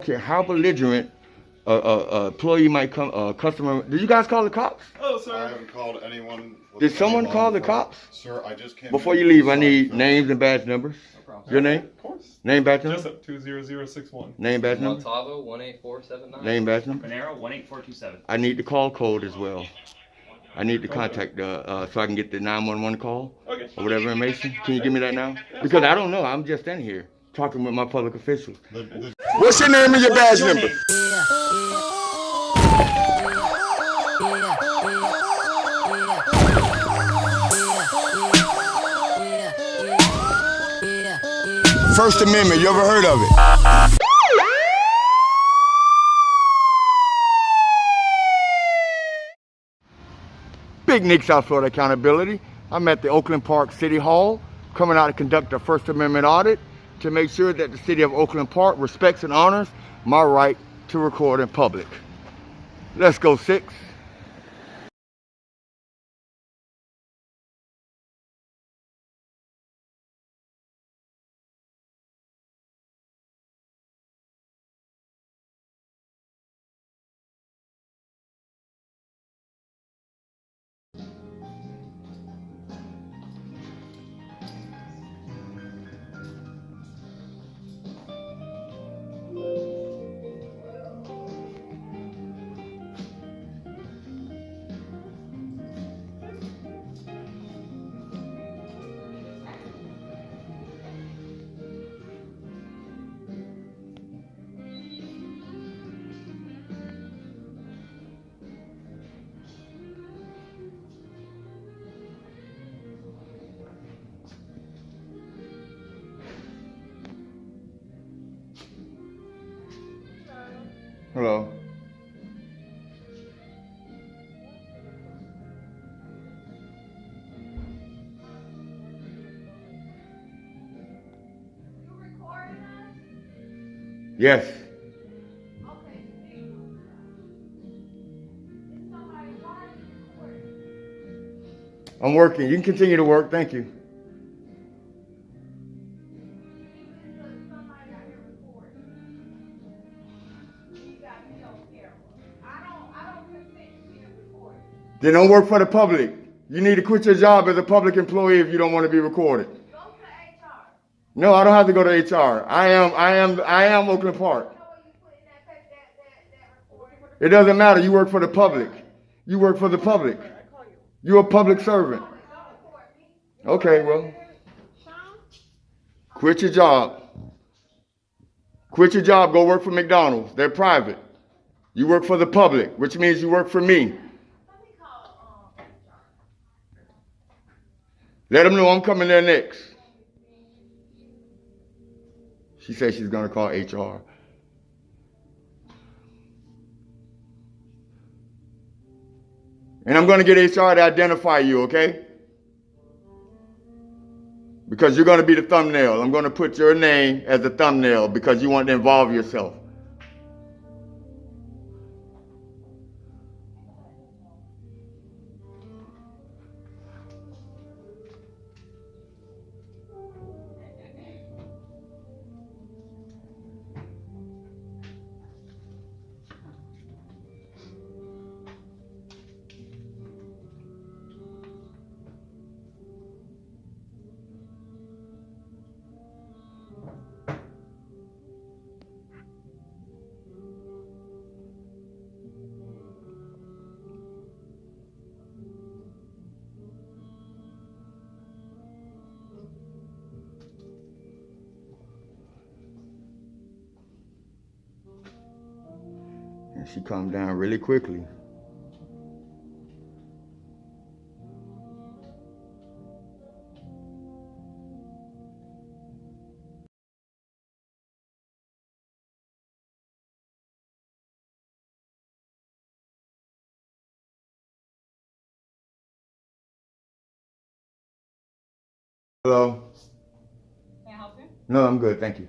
care how belligerent employee might come, customer. Did you guys call the cops? Oh, sir. I haven't called anyone. Did someone call the cops? Sir, I just came. Before you leave, I need names and badge numbers. No problem. Your name? Of course. Name, badge number? Jessup 20061. Name, badge number? Montalvo 18479. Name, badge number? Panero 18427. I need the call code as well. I need to contact so I can get the 911 call Okay. or whatever information. Can you give me that now? Because I don't know. I'm just standing here talking with my public officials. What's your name and your badge number? First Amendment, you ever heard of it? Big Nick, South Florida Accountability. I'm at the Oakland Park City Hall, coming out to conduct a First Amendment audit to make sure that the city of Oakland Park respects and honors my right to record in public. Let's go, 6. Hello. Yes. I'm working. You can continue to work. Thank you. Then don't work for the public. You need to quit your job as a public employee if you don't want to be recorded. Go to HR. No, I don't have to go to HR. I am Oakland Park. It doesn't matter. You work for the public. You work for the public. You're a public servant. Okay, well, quit your job. Quit your job. Go work for McDonald's. They're private. You work for the public, which means you work for me. Let them know I'm coming there next. She said she's going to call HR. And I'm going to get HR to identify you, okay? Because you're going to be the thumbnail. I'm going to put your name as the thumbnail because you want to involve yourself. And she calmed down really quickly. Hello? Can I help you? No, I'm good, thank you.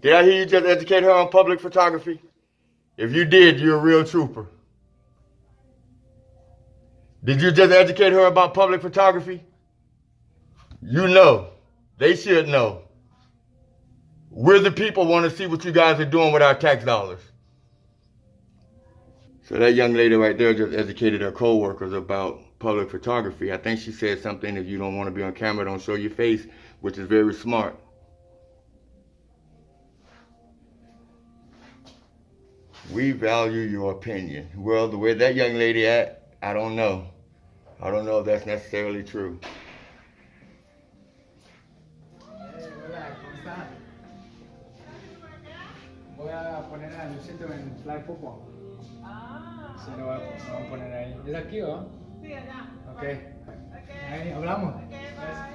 Did I hear you just educate her on public photography? If you did, you're a real trooper. Did you just educate her about public photography? You know. They should know. We're the people want to see what you guys are doing with our tax dollars. So that young lady right there just educated her co-workers about public photography. I think she said something, if you don't want to be on camera, don't show your face, which is very smart. We value your opinion. Well, the way that young lady act, I don't know. I don't know if that's necessarily true. Hola, ¿cómo están? Voy a poner el anuncito en Flag Football. Ah. Sí, lo voy a poner ahí. ¿Es aquí o? Sí, allá. Ok. Okay. Ahí hablamos. Okay, bye.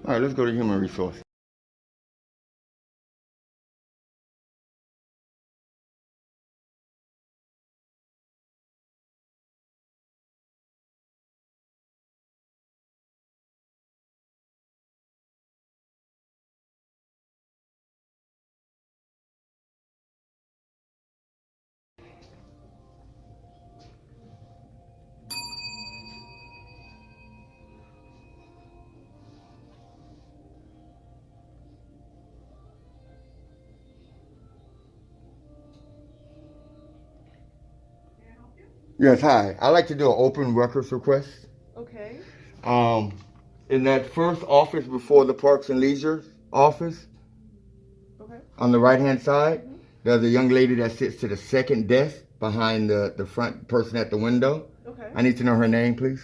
All right, let's go to human resources. Can I help you? Yes, hi. I'd like to do an open records request. Okay. In that first office before the Parks and Leisure office, Okay. on the right-hand side, there's a young lady that sits to the second desk behind the front person at the window. Okay. I need to know her name, please.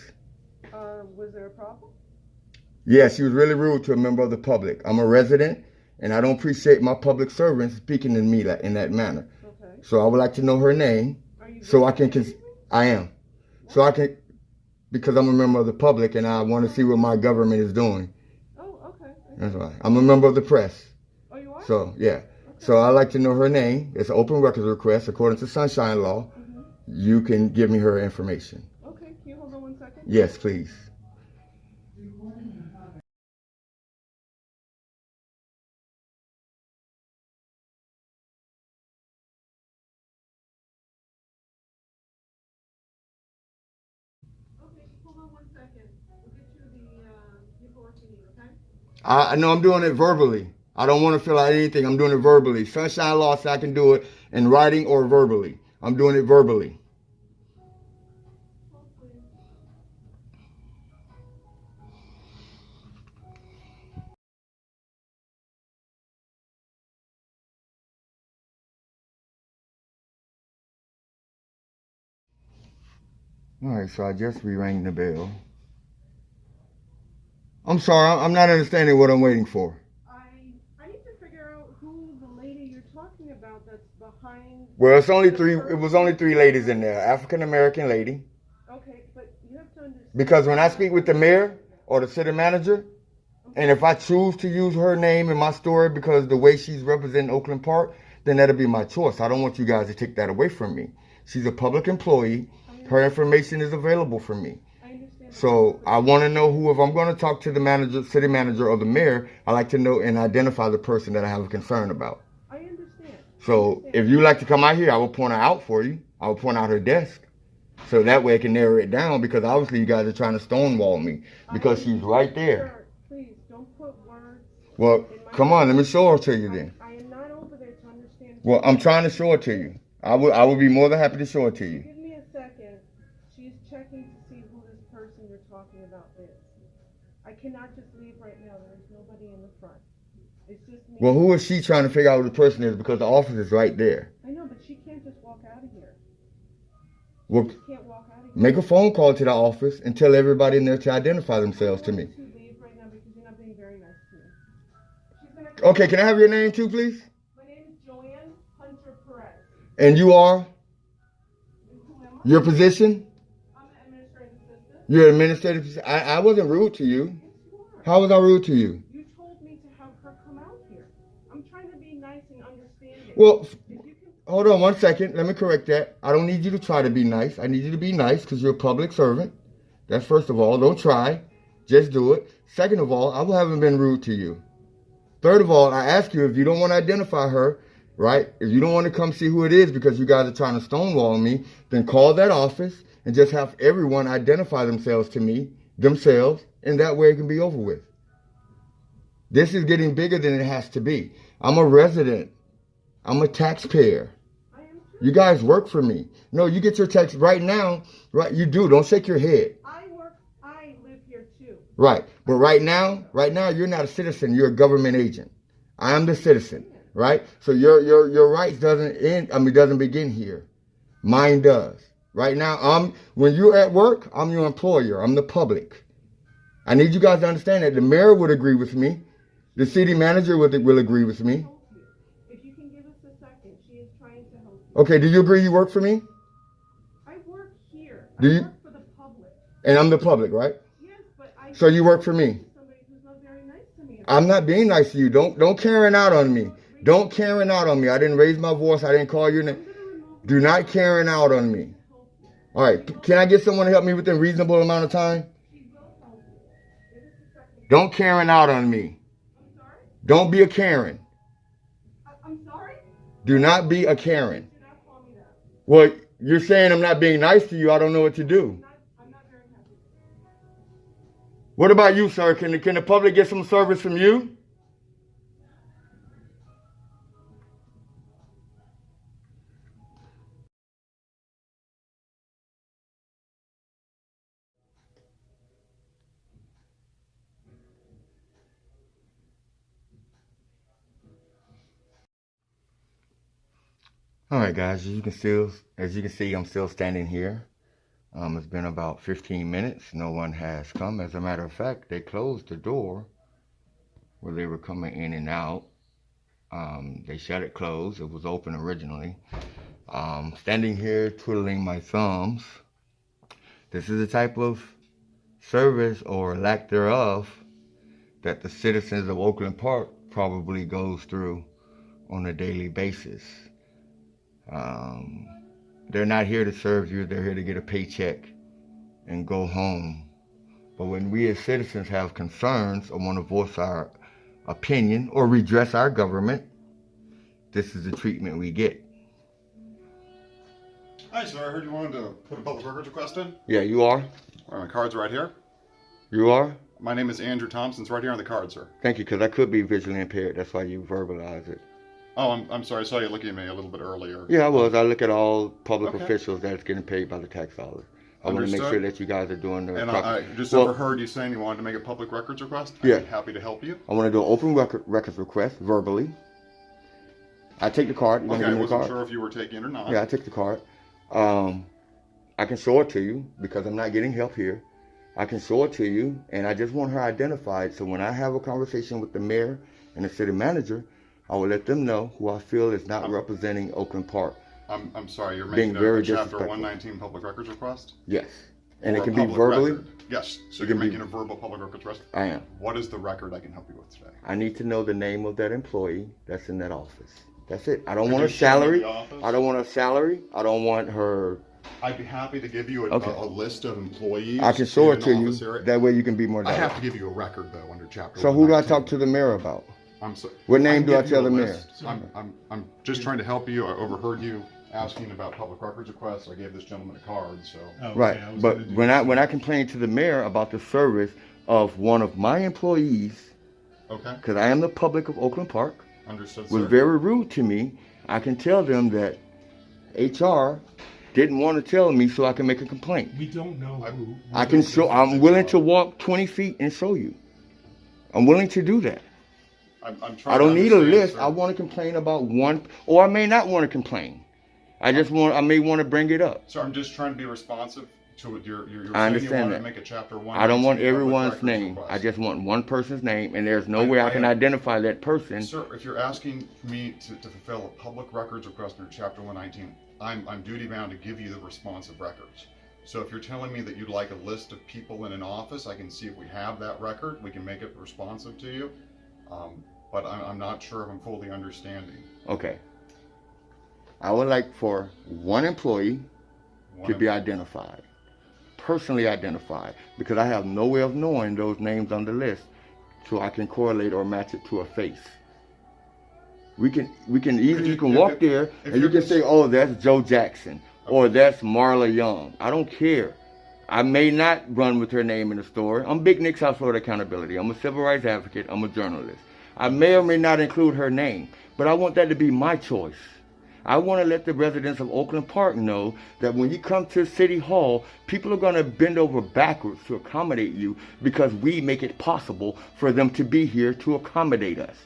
Was there a problem? Yeah, she was really rude to a member of the public. I'm a resident, and I don't appreciate my public servants speaking to me in that manner. Okay. So I would like to know her name, Are you so I can. visiting? I am. So I can, because I'm a member of the public, and I want to see what my government is doing. Oh, okay. That's right. I'm a member of the press. Oh, you are? So yeah. Okay. So I'd like to know her name. It's an open records request according to Sunshine Law. Mm-hmm. You can give me her information. Okay. Can you hold on 1 second? Yes, please. Okay. Hold on 1 second. We'll get you the paperwork you need. Okay. I know I'm doing it verbally. I don't want to fill out anything. I'm doing it verbally. Sunshine Law says I can do it in writing or verbally. I'm doing it verbally. Hold, please. All right, so I just re-rang the bell. I'm sorry, I'm not understanding what I'm waiting for. I need to figure out who the lady you're talking about that's behind. Well, it's only three. It was only three ladies in there. African American lady. Okay, but you have to understand. Because when I speak with the mayor or the city manager, and if I choose to use her name in my story because the way she's representing Oakland Park, then that'll be my choice. I don't want you guys to take that away from me. She's a public employee. Her information is available for me. I understand. So I want to know who, if I'm going to talk to the manager, city manager, or the mayor, I like to know and identify the person that I have a concern about. I understand. So if you like to come out here, I will point her out for you. I will point out her desk. So that way I can narrow it down, because obviously you guys are trying to stonewall me because she's right there. Sir, please don't put words. Well, come on, let me show her to you then. I am not over there to understand. Well, I'm trying to show it to you. I will be more than happy to show it to you. Give me a second. She's checking to see who this person you're talking about is. I cannot just leave right now. There is nobody in the front. It's just me. Well, who is she trying to figure out who the person is, because the office is right there? I know, but she can't just walk out of here. Well, She can't walk out of here. make a phone call to the office and tell everybody in there to identify themselves to me. I'm going to leave right now because you're not being very nice to me. Okay, can I have your name too, please? My name is Joanne Hunter Perez. And you are? And who am I? Your position? I'm an administrative assistant. You're administrative assistant. I wasn't rude to you. Yes, you are. How was I rude to you? You told me to have her come out here. I'm trying to be nice and understanding. Well, If you can, hold on 1 second. Let me correct that. I don't need you to try to be nice. I need you to be nice because you're a public servant. That's first of all. Don't try. Just do it. Second of all, I haven't been rude to you. Third of all, I ask you if you don't want to identify her, right? If you don't want to come see who it is because you guys are trying to stonewall me, then call that office and just have everyone identify themselves to me, themselves, and that way it can be over with. This is getting bigger than it has to be. I'm a resident. I'm a taxpayer. I am too. You guys work for me. No, you get your tax right now. Right, you do. Don't shake your head. I live here too. Right. But right now, you're not a citizen. You're a government agent. I am the citizen. Right? So your rights doesn't begin here. Mine does. Right now, when you're at work, I'm your employer. I'm the public. I need you guys to understand that the mayor would agree with me. The city manager will agree with me. Help you. If you can give us a second, she is trying to help you. Okay, do you agree you work for me? I work here. Do I you- work for the public. And I'm the public, right? Yes, but I. So you work for me. Somebody who's not very nice to me. I'm not being nice to you. Don't Karen out on me. Don't Karen out on me. I didn't raise my voice. I didn't call your name. Do not Karen out on me. All right. Can I get someone to help me within a reasonable amount of time? She will help you. Give us a second. Don't Karen out on me. I'm sorry? Don't be a Karen. I'm sorry? Do not be a Karen. Do not call me that. Well, you're saying I'm not being nice to you. I don't know what to do. I'm not very happy. What about you, sir? Can the public get some service from you? All right, guys. As you can see, I'm still standing here. It's been about 15 minutes. No one has come. As a matter of fact, they closed the door where they were coming in and out. They shut it closed. It was open originally. Standing here twiddling my thumbs. This is the type of service or lack thereof that the citizens of Oakland Park probably goes through on a daily basis. They're not here to serve you. They're here to get a paycheck and go home. But when we as citizens have concerns or want to voice our opinion or redress our government, this is the treatment we get. Hi, sir. I heard you wanted to put a public records request in. Yeah, you are? All right, my card's right here. You are? My name is Andrew Thompson. It's right here on the card, sir. Thank you, because I could be visually impaired. That's why you verbalize it. Oh, I'm sorry. I saw you looking at me a little bit earlier. Yeah, I was. I look at all public Okay. officials that's getting paid by the tax dollars. I want to make Understood. sure that you guys are doing the And proper. I just Well, overheard you saying you wanted to make a public records request. Yeah. I'd be happy to help you. I want to do an open records request verbally. I take the card. You want Okay, to I give me the wasn't card? sure if you were taking it or not. Yeah, I take the card. I can show it to you because I'm not getting help here. I can show it to you, and I just want her identified. So when I have a conversation with the mayor and the city manager, I will let them know who I feel is not representing Oakland Park. I'm sorry. You're Being making very a Chapter disrespectful. 119 public records request. Yes, and Or it a can be public verbally. record. Yes. So It you're can be- making a verbal public records request. I am. What is the record I can help you with today? I need to know the name of that employee that's in that office. That's it. I don't Could want you a show me salary. the office? I don't want a salary. I don't want her. I'd be happy to give you Okay. a list of employees. I can show in it to an you. office area. That way you can be more I have direct. to give you a record though under Chapter. So who do I 119. talk to the mayor about? I'm sorry. What name can do I give you tell a the list. mayor? I'm just trying to help you. I overheard you asking about public records requests. I gave this gentleman a card, so. Right. But when I complain to the mayor about the service of one of my employees, Okay. because I am the public of Oakland Park, Understood, was sir. very rude to me, I can tell them that HR didn't want to tell me so I can make a complaint. We don't know who. I can show. I'm willing to walk 20 feet and show you. I'm willing to do that. I'm trying I don't to need a understand, list. sir. I want to complain about one, or I may not want to complain. I may want to bring it up. So I'm just trying to be responsive So you're I saying you understand want that. to make a chapter 1? I don't want public everyone's records name. request. I just want one person's name, and there's no way I can identify that person. Sir, if you're asking me to fulfill a public records request under Chapter 119, I'm duty bound to give you the responsive records. So if you're telling me that you'd like a list of people in an office, I can see if we have that record. We can make it responsive to you. But I'm not sure if I'm fully understanding. Okay. I would like for one employee to be identified, personally identified, because I have no way of knowing those names on the list, so I can correlate or match it to a face. We can easily, you can walk there and you can say, oh, that's Joe Jackson, or that's Marla Young. I don't care. I may not run with her name in the store. I'm Big Nick, South Florida Accountability. I'm a civil rights advocate. I'm a journalist. I may or may not include her name, but I want that to be my choice. I want to let the residents of Oakland Park know that when you come to City Hall, people are going to bend over backwards to accommodate you because we make it possible for them to be here to accommodate us.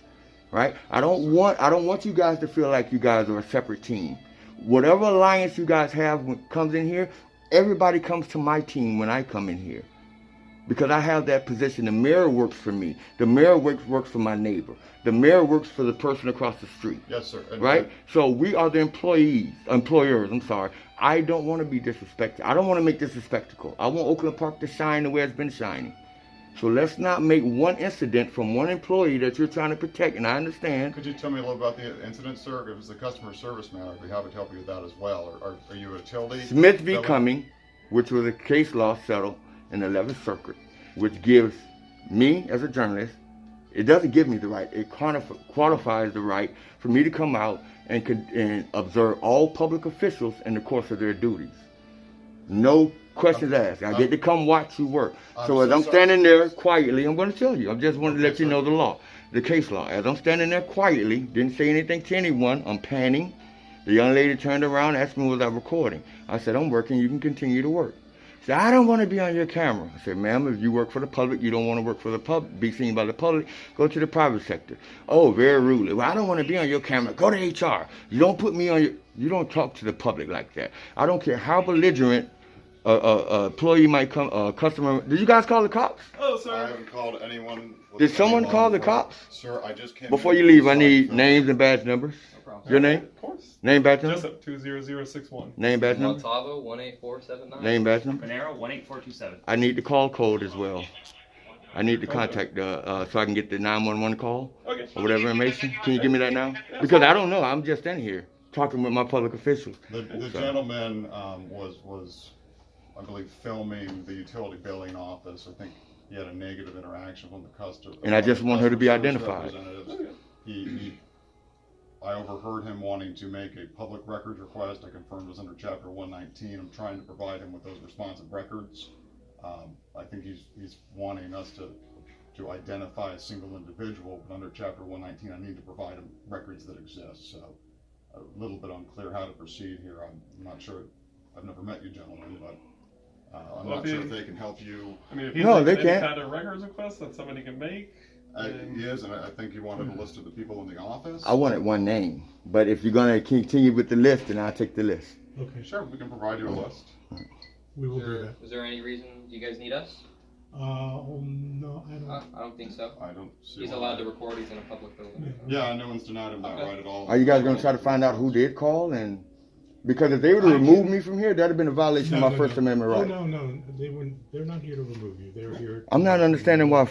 Right? I don't want you guys to feel like you guys are a separate team. Whatever alliance you guys have when it comes in here, everybody comes to my team when I come in here. Because I have that position. The mayor works for me. The mayor works for my neighbor. The mayor works for the person across the street. Yes, sir. Right? So we are the employers, I'm sorry. I don't want to be disrespected. I don't want to make this a spectacle. I want Oakland Park to shine the way it's been shining. So let's not make one incident from one employee that you're trying to protect, and I understand. Could you tell me a little about the incident, sir? If it's a customer service matter, I'd be happy to help you with that as well. Are you a utility? Smith v. Cumming, which was a case law settled in the 11th Circuit, which gives me as a journalist, it doesn't give me the right, it qualifies the right for me to come out and observe all public officials in the course of their duties. No questions asked. I get to come watch you work. So as I'm standing there quietly, I'm going to tell you. I just wanted to let you know the law, the case law. As I'm standing there quietly, didn't say anything to anyone, I'm panning. The young lady turned around, asked me, was I recording? I said, I'm working, you can continue to work. She said, I don't want to be on your camera. I said, ma'am, if you work for the public, you don't want to work for the public, be seen by the public, go to the private sector. Oh, very rudely. Well, I don't want to be on your camera. Go to HR. You don't put me on you don't talk to the public like that. I don't care how belligerent employee might come, customer. Did you guys call the cops? Oh, sir. I haven't called anyone. Did someone call the cops? Sir, I just came. Before you leave, I need names and badge numbers. No problem. Your name? Of course. Name, badge number? Jessup 20061. Name, badge number? Montalvo 18479. Name, badge number? Panero 18427. I need the call code as well. I need to contact so I can get the 911 call Okay. or whatever information. Can you give me that now? Because I don't know. I'm just in here talking with my public officials. The gentleman was, I believe, filming the utility billing office. I think he had a negative interaction from the customer. And I just want her to be customer service identified. representatives. I overheard him wanting to make a public records request. I confirmed it was under Chapter 119. I'm trying to provide him with those responsive records. I think he's wanting us to identify a single individual, but under Chapter 119, I need to provide him records that exist. So a little bit unclear how to proceed here. I'm not sure. I've never met you gentlemen, but I'm not sure if they can help you. I mean, if he's No, they any can't. kind of records request that somebody can make. He is, and I think he wanted a list of the people in the office. I wanted one name, but if you're gonna continue with the list, then I'll take the list. Okay, Sure, we can provide you a list. we will do that. Is there any reason you guys need us? No, I don't. I don't think so. I don't see. He's why. allowed to record. He's in a public building. Yeah, no one's denied him that Okay. right at all. Are you guys gonna try to find out who did call? And because if they were to remove me from here, that'd have been a violation of my First Amendment right. Oh, no, they're not here to remove you. They're here. I'm not understanding why I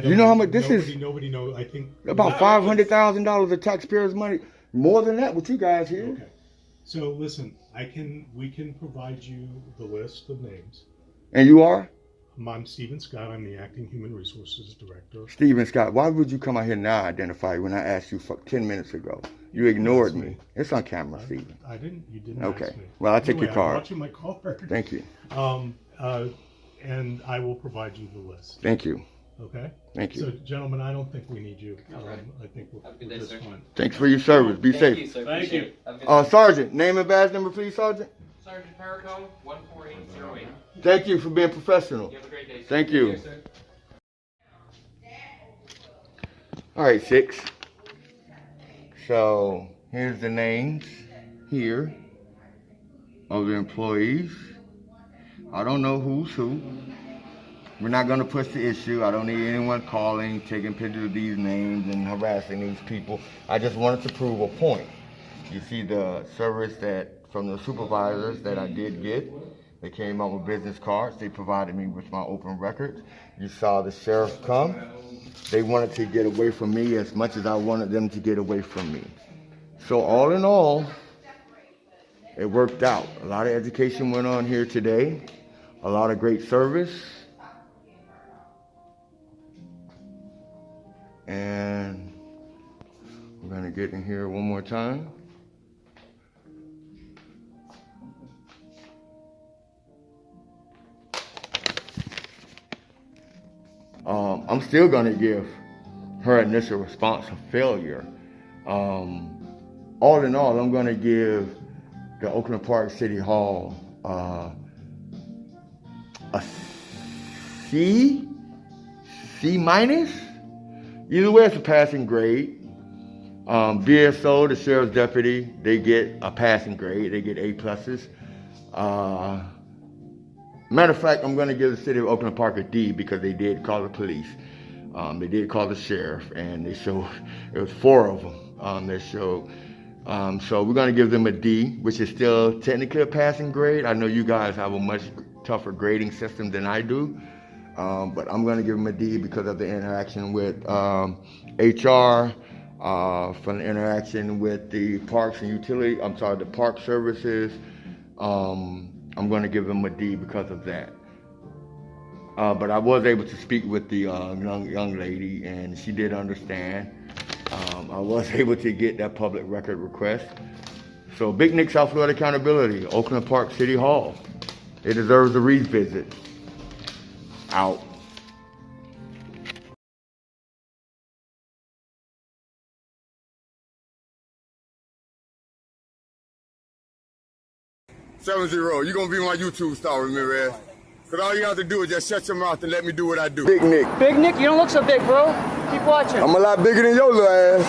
don't you know how much this is? Nobody knows. I think About $500,000 of taxpayers' money. More than that with you guys here. Okay. So listen, we can provide you the list of names. And you are? I'm Stephen Scott. I'm the acting human resources director. Stephen Scott, why would you come out here now identify when I asked you 10 minutes ago? You ignored me. It's on camera, Stephen. I didn't. You didn't Okay. ask me. Well, I'll take your Anyway, card. I'm watching my card. Thank you. And I will provide you the list. Thank you. Okay. Thank you. So, gentlemen, I don't think we need you. Okay. I think Have a good we're day, just sir. fine. Thanks for your service. Be Thank safe. you, sir. Thank Appreciate you. it. Have a good day. Sergeant, name and badge number, please, Sergeant. Sergeant Paracombe 14808. Thank you for being professional. You have a great day, sir. Thank you. Take care, sir. All right, 6. So here's the names here of the employees I don't know who's who. We're not going to push the issue. I don't need anyone calling, taking pictures of these names and harassing these people. I just wanted to prove a point. You see the service that from the supervisors that I did get. They came out with business cards. They provided me with my open records. You saw the sheriff come. They wanted to get away from me as much as I wanted them to get away from me. So all in all, it worked out. A lot of education went on here today. A lot of great service. And we're going to get in here one more time. I'm still going to give her initial response a failure. All in all, I'm going to give the Oakland Park City Hall a C minus. Either way, it's a passing grade. BSO, the sheriff's deputy, they get a passing grade. They get A pluses. Matter of fact, I'm going to give the city of Oakland Park a D because they did call the police. They did call the sheriff, and they showed, it was 4 of them that showed. So we're going to give them a D, which is still technically a passing grade. I know you guys have a much tougher grading system than I do. But I'm going to give them a D because of the interaction with HR, from the interaction with the parks and the park services. I'm going to give them a D because of that. But I was able to speak with the young lady, and she did understand. I was able to get that public record request. So Big Nick, South Florida Accountability, Oakland Park City Hall. It deserves a revisit. Out. $7-0. You're gonna be my YouTube star, Ramirez. Cause all you have to do is just shut your mouth and let me do what I do. Big Nick. Big Nick, you don't look so big, bro. Keep watching. I'm a lot bigger than your little ass.